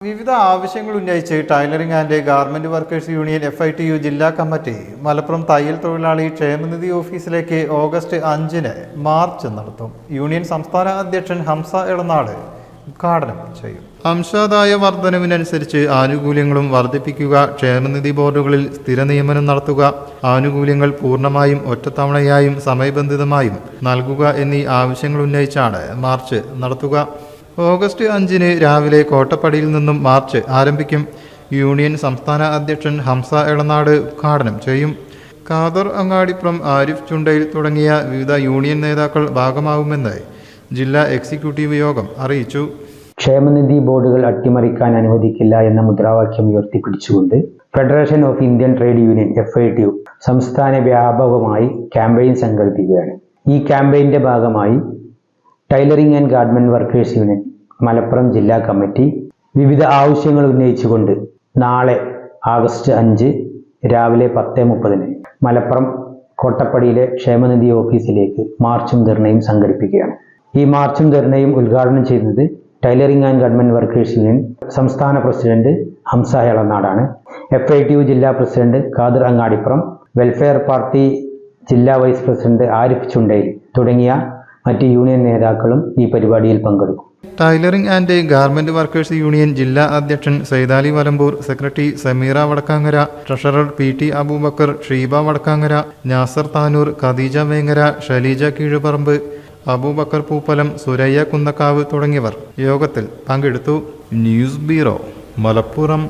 വിവിധ ആവശ്യങ്ങൾ ഉന്നയിച്ച് tailoring and garment workers union FITU ജില്ലാ കമ്മിറ്റി മലപ്പുറം തയ്യൽ തൊഴിലാളി ക്ഷേമനിധി ഓഫീസിലേക്ക് ഓഗസ്റ്റ് 5-ന് മാർച്ച് നടത്തും. യൂണിയൻ സംസ്ഥാന അധ്യക്ഷൻ ഹംസ എളനാട് ഉദ്ഘാടനം ചെയ്യും. അംശാദായ വർധനവിനനുസരിച്ച് ആനുകൂല്യങ്ങളും വർദ്ധിപ്പിക്കുക, ക്ഷേമനിധി ബോർഡുകളിൽ സ്ഥിര നിയമനം നടത്തുക, ആനുകൂല്യങ്ങൾ പൂർണ്ണമായും ഒറ്റത്തവണയായും സമയബന്ധിതമായും നൽകുക എന്നീ ആവശ്യങ്ങൾ ഉന്നയിച്ചാണ് മാർച്ച് നടത്തുക. ഓഗസ്റ്റ് 5-ന് രാവിലെ കോട്ടപ്പടിയിൽ നിന്നും മാർച്ച് ആരംഭിക്കും. യൂണിയൻ സംസ്ഥാന അധ്യക്ഷൻ ഹംസ എളനാട് ഉദ്ഘാടനം ചെയ്യും. ഖാദർ അങ്ങാടിപ്പുറം, ആരിഫ് ചുണ്ടയിൽ തുടങ്ങിയ വിവിധ യൂണിയൻ നേതാക്കൾ ഭാഗമാവുമെന്ന് ജില്ലാ എക്സിക്യൂട്ടീവ് യോഗം അറിയിച്ചു. ക്ഷേമനിധി ബോർഡുകൾ അട്ടിമറിക്കാൻ അനുവദിക്കില്ല എന്ന മുദ്രാവാക്യം ഉയർത്തിപ്പിടിച്ചുകൊണ്ട് federation of Indian trade union FITU സംസ്ഥാന വ്യാപകമായി ക്യാമ്പയിൻ സംഘടിപ്പിക്കുകയാണ്. ഈ ക്യാമ്പയിൻ്റെ ഭാഗമായി tailoring and garment workers union Malappuram ജില്ലാ കമ്മിറ്റി വിവിധ ആവശ്യങ്ങൾ ഉന്നയിച്ചുകൊണ്ട് നാളെ ഓഗസ്റ്റ് 5 രാവിലെ 10:30-ന് മലപ്പുറം കോട്ടപ്പടിയിലെ ക്ഷേമനിധി ഓഫീസിലേക്ക് മാർച്ചും ധർണയും സംഘടിപ്പിക്കുകയാണ്. ഈ മാർച്ചും ധർണയും ഉദ്ഘാടനം ചെയ്യുന്നത് tailoring and garment workers union സംസ്ഥാന പ്രസിഡന്റ് ഹംസ എളനാടാണ്. FITU ജില്ലാ president Khader Angadipuram, welfare party ജില്ലാ വൈസ് പ്രസിഡന്റ് ആരിഫ് ചുണ്ടയിൽ തുടങ്ങിയ മറ്റ് യൂണിയൻ നേതാക്കളും ഈ പരിപാടിയിൽ പങ്കെടുക്കും. Tailoring and garment workers union ജില്ലാ അധ്യക്ഷൻ Saidali Valamboor, secretary Sameera Vadakkangara, treasurer PT Abubakar, Sheeba Vadakkangara, Nasar Tanur, Khadeeja Vengara, Shaleeja Keezhuparamba, Abubakar Pooppalam, Surayya Kunnakkavu തുടങ്ങിയവർ യോഗത്തിൽ പങ്കെടുത്തു. News bureau, Malappuram.